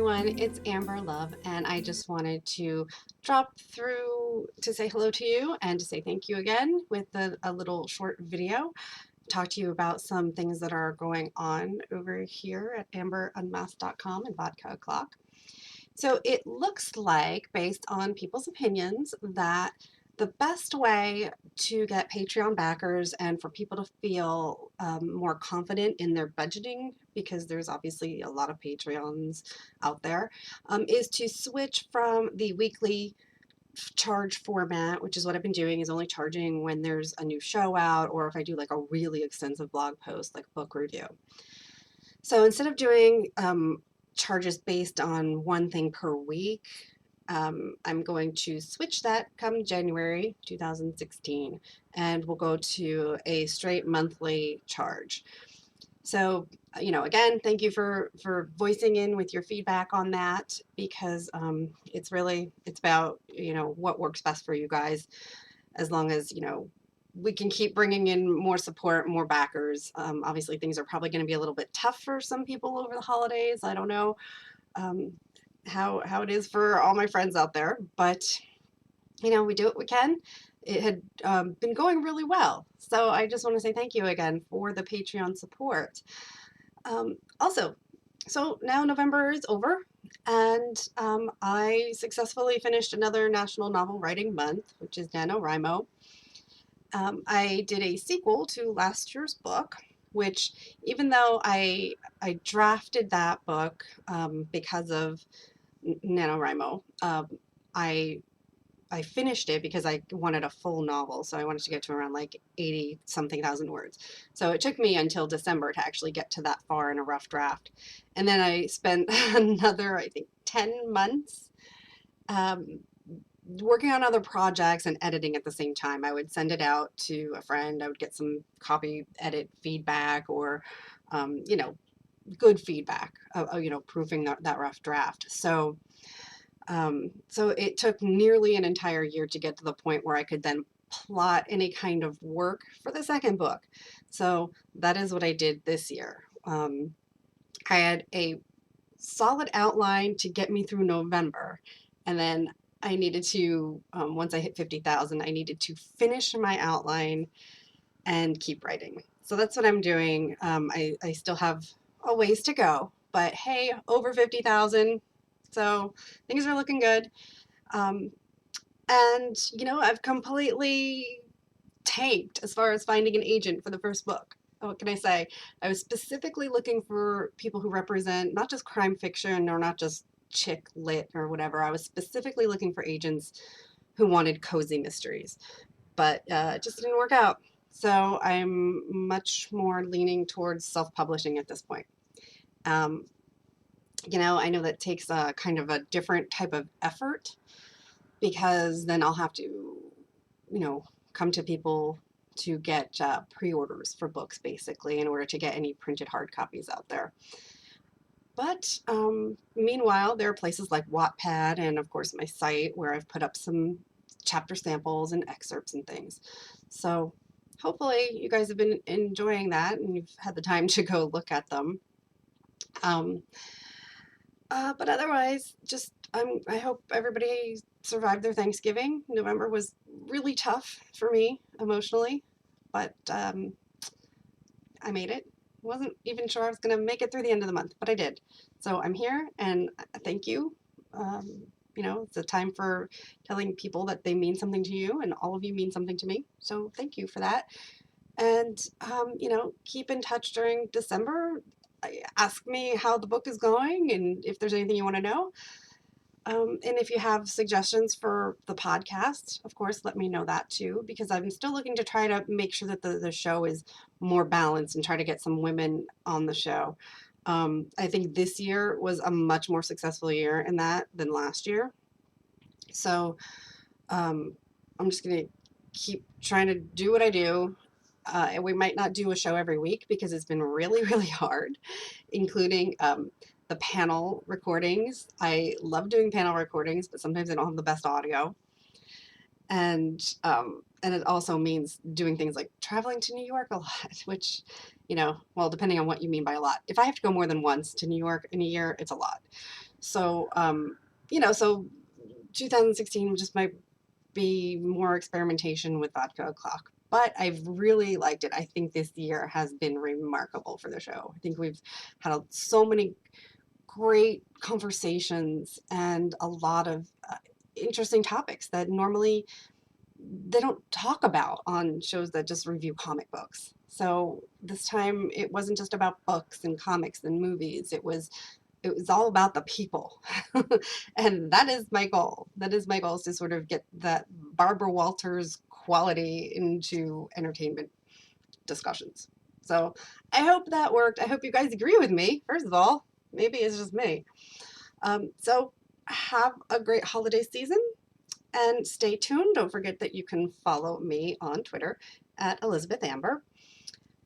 everyone, it's Amber Love, and I just wanted to drop through to say hello to you and to say thank you again with a little short video. Talk to you about some things that are going on over here at amberunmasked.com and Vodka O'Clock. So it looks like, based on people's opinions, that the best way to get Patreon backers and for people to feel more confident in their budgeting, because there's obviously a lot of Patreons out there, is to switch from the weekly charge format, which is what I've been doing, is only charging when there's a new show out or if I do like a really extensive blog post like book review. So instead of doing charges based on one thing per week, I'm going to switch that come January 2016, and we'll go to a straight monthly charge. So, again, thank you for voicing in with your feedback on that, because it's about, what works best for you guys, as long as, we can keep bringing in more support, more backers. Obviously, things are probably going to be a little bit tough for some people over the holidays. I don't know how it is for all my friends out there, but we do what we can. It had been going really well, so I just want to say thank you again for the Patreon support. Also, so now November is over, and I successfully finished another National Novel Writing Month, which is NaNoWriMo. I did a sequel to last year's book, which, even though I drafted that book because of NaNoWriMo, I finished it because I wanted a full novel, so I wanted to get to around like 80 something thousand words. So it took me until December to actually get to that far in a rough draft. And then I spent another, I think, 10 months working on other projects and editing at the same time. I would send it out to a friend. I would get some copy edit feedback, or good feedback, proofing that rough draft. So it took nearly an entire year to get to the point where I could then plot any kind of work for the second book. So that is what I did this year. I had a solid outline to get me through November, and then I needed to, once I hit 50,000, I needed to finish my outline and keep writing. So that's what I'm doing. I still have a ways to go, but hey, over 50,000. So things are looking good. And, I've completely tanked as far as finding an agent for the first book. What can I say? I was specifically looking for people who represent not just crime fiction or not just chick lit or whatever. I was specifically looking for agents who wanted cozy mysteries, but it just didn't work out. So I'm much more leaning towards self-publishing at this point. I know that takes a kind of a different type of effort, because then I'll have to, come to people to get pre-orders for books, basically, in order to get any printed hard copies out there. But meanwhile, there are places like Wattpad and, of course, my site, where I've put up some chapter samples and excerpts and things. So hopefully you guys have been enjoying that and you've had the time to go look at them. But otherwise, just I hope everybody survived their Thanksgiving. November was really tough for me emotionally, but I made it. Wasn't even sure I was going to make it through the end of the month, but I did. So I'm here, and thank you. It's a time for telling people that they mean something to you, and all of you mean something to me. So thank you for that. And, keep in touch during December. Ask me how the book is going and if there's anything you want to know. And if you have suggestions for the podcast, of course, let me know that too, because I'm still looking to try to make sure that the show is more balanced and try to get some women on the show. I think this year was a much more successful year in that than last year. So I'm just going to keep trying to do what I do. And we might not do a show every week because it's been really, really hard, including the panel recordings. I love doing panel recordings, but sometimes I don't have the best audio. And it also means doing things like traveling to New York a lot, which, well, depending on what you mean by a lot. If I have to go more than once to New York in a year, it's a lot. So, so 2016 just might be more experimentation with Vodka O'Clock. But I've really liked it. I think this year has been remarkable for the show. I think we've had so many great conversations and a lot of interesting topics that normally they don't talk about on shows that just review comic books. So this time it wasn't just about books and comics and movies. It was all about the people. And that is my goal. That is my goal, is to sort of get that Barbara Walters quality into entertainment discussions. So I hope that worked. I hope you guys agree with me, first of all. Maybe it's just me. So have a great holiday season and stay tuned. Don't forget that you can follow me on Twitter at Elizabeth Amber.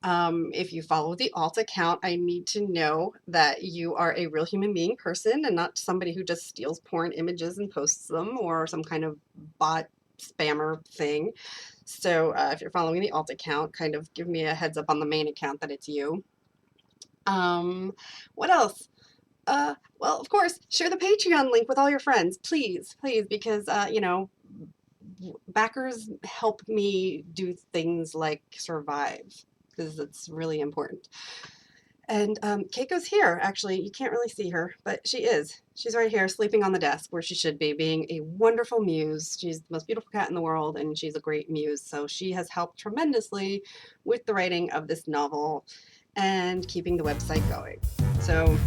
If you follow the alt account, I need to know that you are a real human being person and not somebody who just steals porn images and posts them, or some kind of bot spammer thing. So if you're following the alt account, kind of give me a heads up on the main account that it's you. What else? Well, of course, share the Patreon link with all your friends, please, please, because, backers help me do things like survive, because it's really important. And Keiko's here, actually. You can't really see her, but she is. She's right here, sleeping on the desk where she should be, being a wonderful muse. She's the most beautiful cat in the world, and she's a great muse. So she has helped tremendously with the writing of this novel and keeping the website going. So,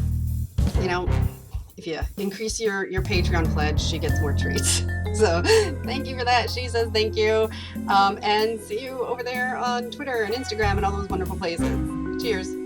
if you increase your Patreon pledge, she gets more treats. So thank you for that. She says thank you. And see you over there on Twitter and Instagram and all those wonderful places. Cheers.